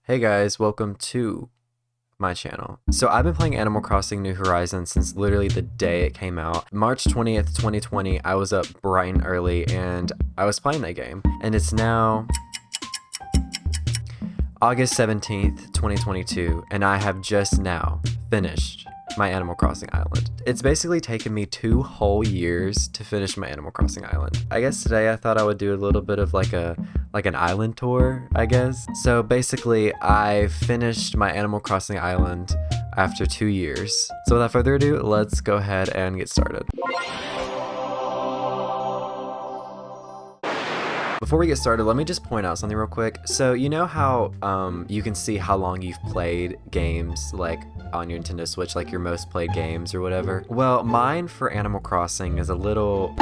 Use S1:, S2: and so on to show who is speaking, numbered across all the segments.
S1: Hey guys, welcome to my channel. So I've been playing Animal Crossing New Horizons since literally the day it came out. March 20th, 2020, I was up bright and early and I was playing that game. And it's now August 17th, 2022, and I have just now finished my Animal Crossing Island. It's basically taken me 2 whole years to finish my Animal Crossing Island. I guess today I thought I would do a little bit of like an island tour, I guess. So basically I finished my Animal Crossing Island after 2 years. So without further ado, let's go ahead and get started. Before we get started, let me just point out something real quick. So you know how you can see how long you've played games like on your Nintendo Switch, like your most played games or whatever? Well, mine for Animal Crossing is a little...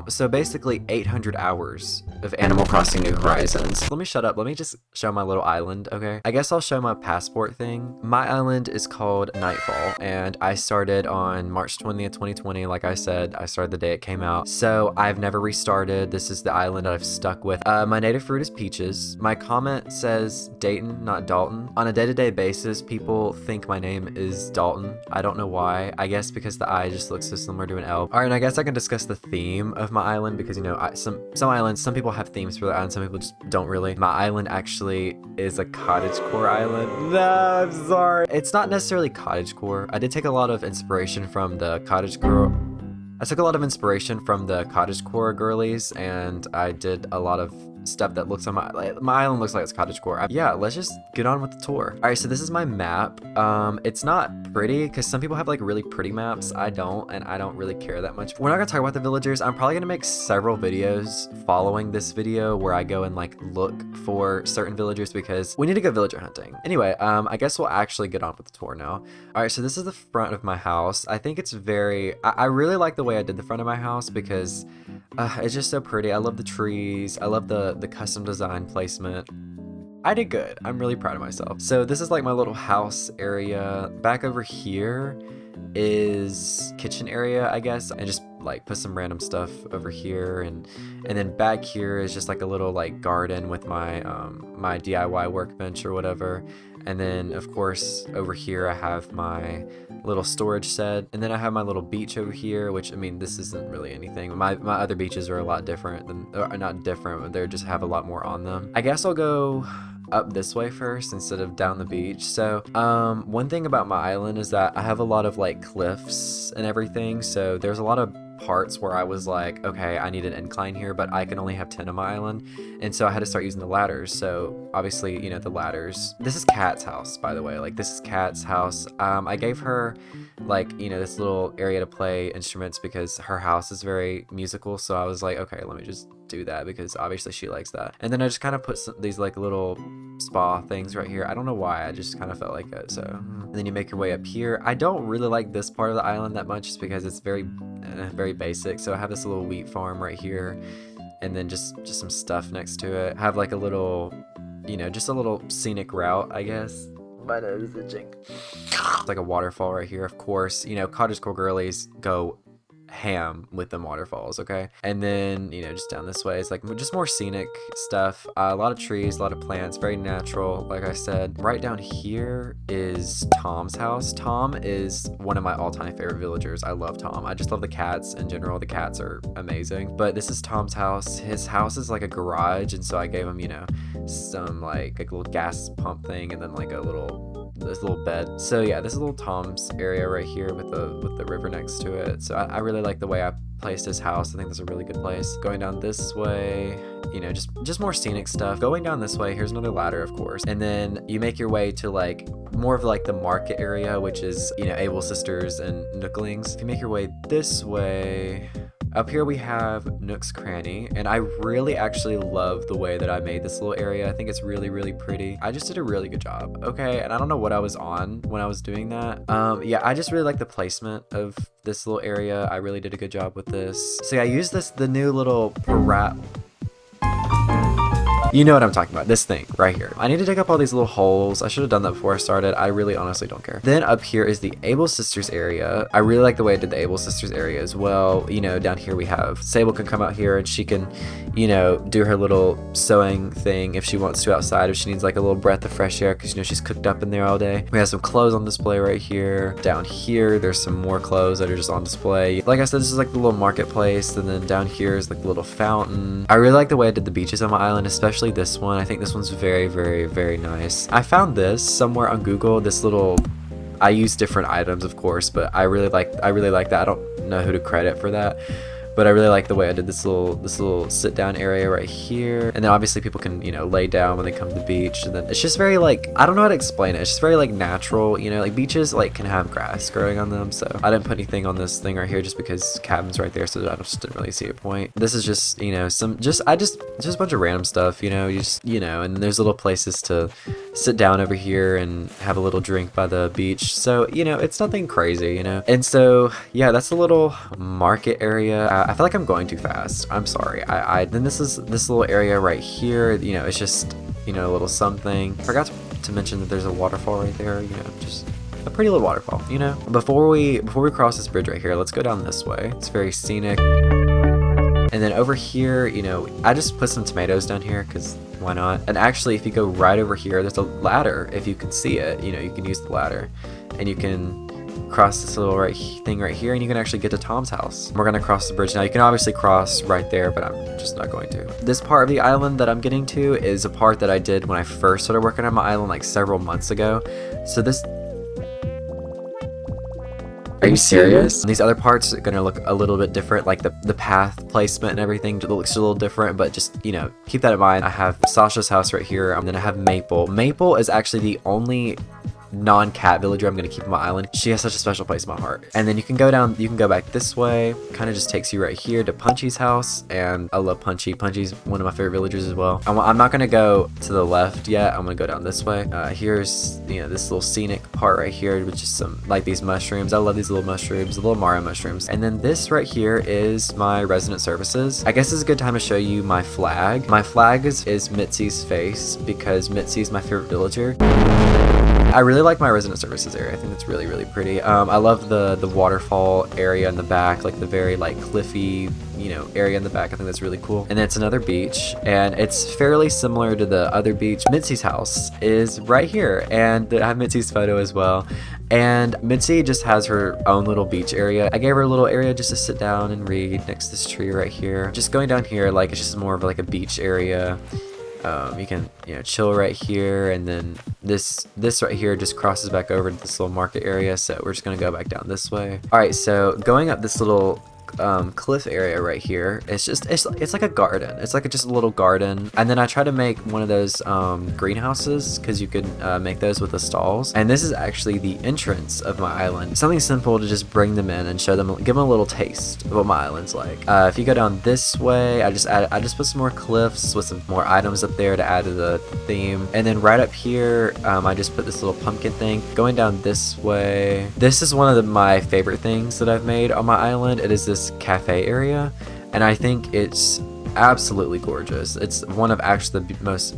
S1: so basically 800 hours of Animal Crossing New Horizons. Let me shut up. Let me just show my little island, okay? I guess I'll show my passport thing. My island is called Nightfall, and I started on March 20th, 2020. Like I said, I started the day it came out. So I've never restarted. This is the island that I've stuck with. My native fruit is peaches. My comment says Dayton, not Dalton. On a day-to-day basis, people think my name is Dalton. I don't know why. I guess because the I just looks so similar to an L. All right, and I guess I can discuss the theme of my island because, you know, some islands, some people have themes for the island, some people just don't really. My island actually is a cottagecore island. No, I'm sorry. It's not necessarily cottagecore. I did take a lot of inspiration from the cottagecore. I took a lot of inspiration from the cottagecore girlies, and I did a lot of stuff that looks on my island looks like it's cottagecore. Yeah, let's just get on with the tour. All right, so this is my map. It's not pretty because some people have like really pretty maps. I don't, and I don't really care that much. We're not gonna talk about the villagers. I'm probably gonna make several videos following this video where I go and like look for certain villagers because we need to go villager hunting. Anyway, I guess we'll actually get on with the tour now. All right, so this is the front of my house. I think it's I really like the way I did the front of my house because it's just so pretty. I love the trees. I love the custom design placement. I did good. I'm really proud of myself. So this is like my little house area. Back over here is kitchen area, I guess. I just like put some random stuff over here, and then back here is just like a little like garden with my my DIY workbench or whatever. And then of course over here I have my little storage set, and then I have my little beach over here, which I mean this isn't really anything. My other beaches are a lot different than, or not different, but they just have a lot more on them. I guess I'll go up this way first instead of down the beach. So one thing about my island is that I have a lot of like cliffs and everything, so there's a lot of parts where I was like, okay, I need an incline here, but I can only have 10 on my island, and so I had to start using the ladders. So obviously, you know, the ladders. This is Kat's house, by the way. Like, this is Kat's house. I gave her like, you know, this little area to play instruments because her house is very musical, so I was like, okay, let me just do that because obviously she likes that. And then I just kind of put these like little spa things right here. I don't know why, I just kind of felt like it. So, and then you make your way up here. I don't really like this part of the island that much just because it's very basic. So I have this little wheat farm right here, and then just some stuff next to it. I have like a little, you know, just a little scenic route, I guess. My nose is itching. It's like a waterfall right here, of course. You know, cottagecore girlies go ham with them waterfalls, okay? And then, you know, just down this way it's like just more scenic stuff. A lot of trees, a lot of plants, very natural, like I said. Right down here is Tom's house. Tom is one of my all-time favorite villagers. I love Tom. I just love the cats in general. The cats are amazing. But this is Tom's house. His house is like a garage, and so I gave him, you know, some like a little gas pump thing, and then like this little bed. So yeah, this is little Tom's area right here with the river next to it. So I really like the way I placed his house. I think that's a really good place. Going down this way, you know, just more scenic stuff. Going down this way, here's another ladder, of course. And then you make your way to like more of like the market area, which is, you know, Able Sisters and Nooklings. If you make your way this way, up here we have Nook's Cranny, and I really actually love the way that I made this little area. I think it's really, really pretty. I just did a really good job, okay? And I don't know what I was on when I was doing that. Yeah, I just really like the placement of this little area. I really did a good job with this. So yeah, I used the new little You know what I'm talking about, this thing right here. I need to dig up all these little holes. I should have done that before I started. I really honestly don't care. Then up here is the Able Sisters area. I really like the way I did the Able Sisters area as well. You know, down here we have Sable can come out here and she can, you know, do her little sewing thing if she wants to outside, if she needs like a little breath of fresh air, because you know she's cooked up in there all day. We have some clothes on display right here. Down here there's some more clothes that are just on display. Like I said, this is like the little marketplace, and then down here is like the little fountain. I really like the way I did the beaches on my island, especially this one. I think this one's very, very, very nice. I found this somewhere on Google, this little, I use different items of course, but I really like that. I don't know who to credit for that, but I really like the way I did this little sit down area right here. And then obviously people can, you know, lay down when they come to the beach, and then it's just very like, I don't know how to explain it. It's just very like natural, you know, like beaches like can have grass growing on them. So I didn't put anything on this thing right here just because cabin's right there, so I just didn't really see a point. This is just, you know, just a bunch of random stuff, you know, and there's little places to sit down over here and have a little drink by the beach. So, you know, it's nothing crazy, you know. And so yeah, that's a little market area. I feel like I'm going too fast. I'm sorry. Then this is this little area right here. You know, it's just, you know, a little something. Forgot to mention that there's a waterfall right there. You know, just a pretty little waterfall. You know, before we cross this bridge right here, let's go down this way. It's very scenic. And then over here, you know, I just put some tomatoes down here because why not? And actually, if you go right over here, there's a ladder. If you can see it, you know, you can use the ladder, and you can cross this little thing right here, and you can actually get to Tom's house. We're gonna cross the bridge now. You can obviously cross right there, but I'm just not going to. This part of the island that I'm getting to is a part that I did when I first started working on my island like several months ago. So this, are you serious? These other parts are gonna look a little bit different, like the path placement and everything looks a little different, but just, you know, keep that in mind. I have Sasha's house right here, and then I have Maple. Maple is actually the only non-cat villager I'm gonna keep on my island. She has such a special place in my heart. And then you can go down, you can go back this way, kind of just takes you right here to Punchy's house, and I love Punchy. Punchy's one of my favorite villagers as well. I'm not gonna go to the left yet. I'm gonna go down this way. Here's, you know, this little scenic part right here with just some, like these mushrooms. I love these little mushrooms, the little Mario mushrooms. And then this right here is my resident services. I guess this is a good time to show you my flag. My flag is Mitzi's face because Mitzi's my favorite villager. I really like my resident services area. I think it's really, really pretty. I love the waterfall area in the back, like the very like cliffy, you know, area in the back. I think that's really cool. And then it's another beach, and it's fairly similar to the other beach. Mitzi's house is right here, and I have Mitzi's photo as well. And Mitzi just has her own little beach area. I gave her a little area just to sit down and read next to this tree right here. Just going down here, like it's just more of like a beach area. You can, you know, chill right here, and then this right here just crosses back over to this little market area, so we're just gonna go back down this way. All right, so going up this little cliff area right here, it's like a garden. It's like just a little garden, and then I try to make one of those greenhouses, because you could make those with the stalls. And this is actually the entrance of my island. Something simple to just bring them in and show them, give them a little taste of what my island's like. If you go down this way, I just put some more cliffs with some more items up there to add to the theme. And then right up here, I just put this little pumpkin thing. Going down this way, this is one of my favorite things that I've made on my island. It is this cafe area, and I think it's absolutely gorgeous. It's one of actually the most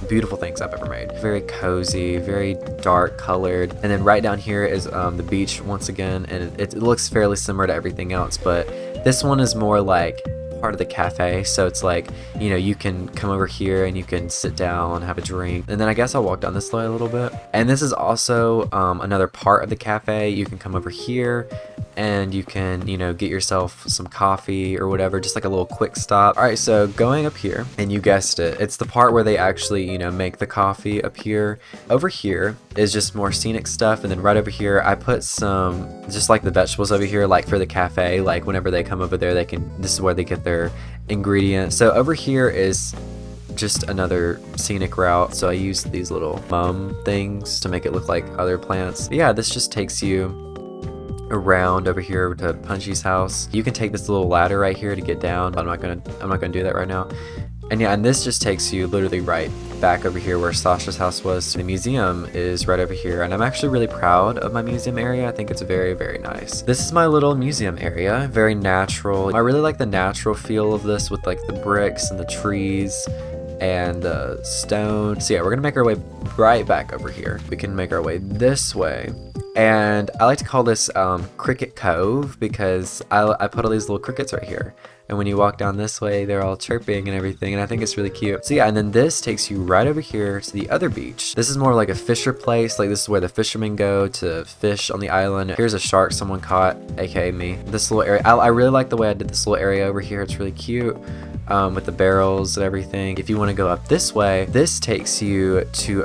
S1: beautiful things I've ever made. Very cozy, very dark colored. And then right down here is the beach once again, and it looks fairly similar to everything else, but this one is more like part of the cafe, so it's like, you know, you can come over here and you can sit down and have a drink. And then I guess I'll walk down this way a little bit, and this is also another part of the cafe. You can come over here and you can, you know, get yourself some coffee or whatever, just like a little quick stop. All right, so going up here, and you guessed it, it's the part where they actually, you know, make the coffee up here. Over here is just more scenic stuff, and then right over here I put some, just like the vegetables over here, like for the cafe, like whenever they come over there, they can, this is where they get their ingredients. So over here is just another scenic route, so I use these little things to make it look like other plants. But yeah, this just takes you around over here to Punchy's house. You can take this little ladder right here to get down, but I'm not gonna do that right now. And yeah, and this just takes you literally right back over here where Sasha's house was. So the museum is right over here, and I'm actually really proud of my museum area. I think it's very, very nice. This is my little museum area, very natural. I really like the natural feel of this with like the bricks and the trees. and the stone. So yeah, we're gonna make our way right back over here. We can make our way this way. And I like to call this Cricket Cove because I put all these little crickets right here. And when you walk down this way, they're all chirping and everything, and I think it's really cute. So yeah, and then this takes you right over here to the other beach. This is more like a fisher place. Like, this is where the fishermen go to fish on the island. Here's a shark someone caught, aka me. This little area, I really like the way I did this little area over here. It's really cute. With the barrels and everything. If you want to go up this way, this takes you to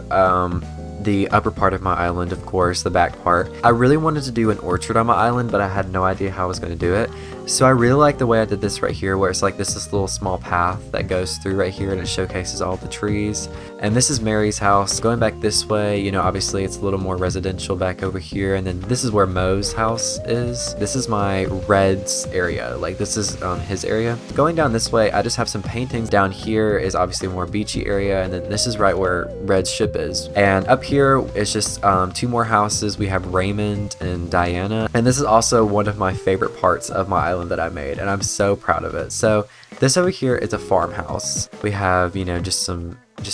S1: the upper part of my island, of course, the back part. I really wanted to do an orchard on my island, but I had no idea how I was going to do it. So I really like the way I did this right here, where it's like this little small path that goes through right here, and it showcases all the trees. And this is Mary's house. Going back this way, you know, obviously it's a little more residential back over here. And then this is where Mo's house is. This is my Red's area. Like, this is his area. Going down this way, I just have some paintings. Down here is obviously a more beachy area, and then this is right where Red's ship is. And up here is just 2 more houses. We have Raymond and Diana. And this is also one of my favorite parts of my island that I made, and I'm so proud of it. So this over here is a farmhouse. We have, you know, just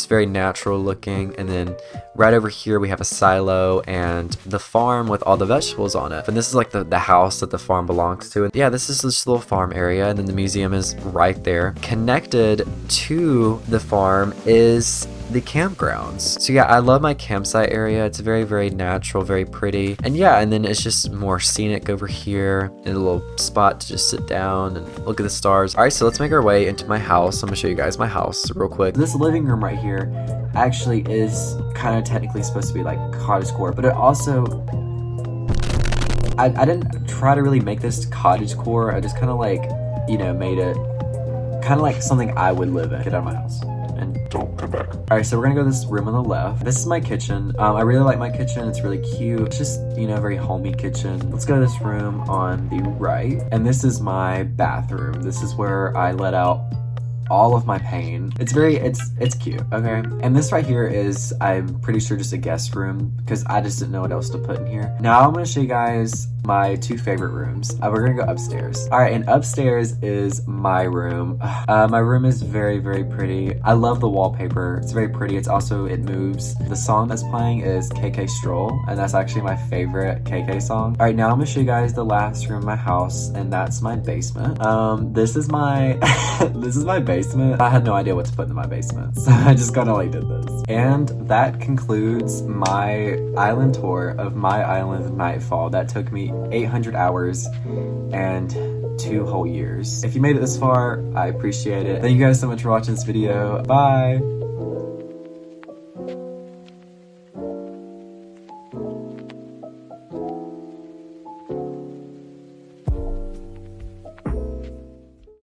S1: very natural looking, and then right over here we have a silo and the farm with all the vegetables on it. And this is like the house that the farm belongs to. And yeah, this is this little farm area, and then the museum is right there. Connected to the farm is the campgrounds. So yeah, I love my campsite area. It's very, very natural, very pretty. And yeah, and then it's just more scenic over here, and a little spot to just sit down and look at the stars. All right, so let's make our way into my house. I'm gonna show you guys my house real quick. This living room right here actually is kind of technically supposed to be like cottagecore, but it also, I didn't try to really make this cottagecore. I just kind of like, you know, made it kind of like something I would live in. Get out of my house. And don't come back. Alright, so we're gonna go to this room on the left. This is my kitchen. I really like my kitchen. It's really cute. It's just, you know, a very homey kitchen. Let's go to this room on the right. And this is my bathroom. This is where I let out all of my pain. It's cute, okay? And this right here is, I'm pretty sure, just a guest room because I just didn't know what else to put in here. Now I'm gonna show you guys my 2 favorite rooms. We're gonna go upstairs. All right, and upstairs is my room. My room is very, very pretty. I love the wallpaper. It's very pretty. It moves. The song that's playing is KK Stroll, and that's actually my favorite KK song. All right, now I'm gonna show you guys the last room in my house, and that's my basement. This is my this is my basement. I had no idea what to put in my basement, so I just kind of like did this. And that concludes my island tour of my island Nightfall. That took me 800 hours and 2 whole years. If you made it this far, I appreciate it. Thank you guys so much for watching this video. Bye!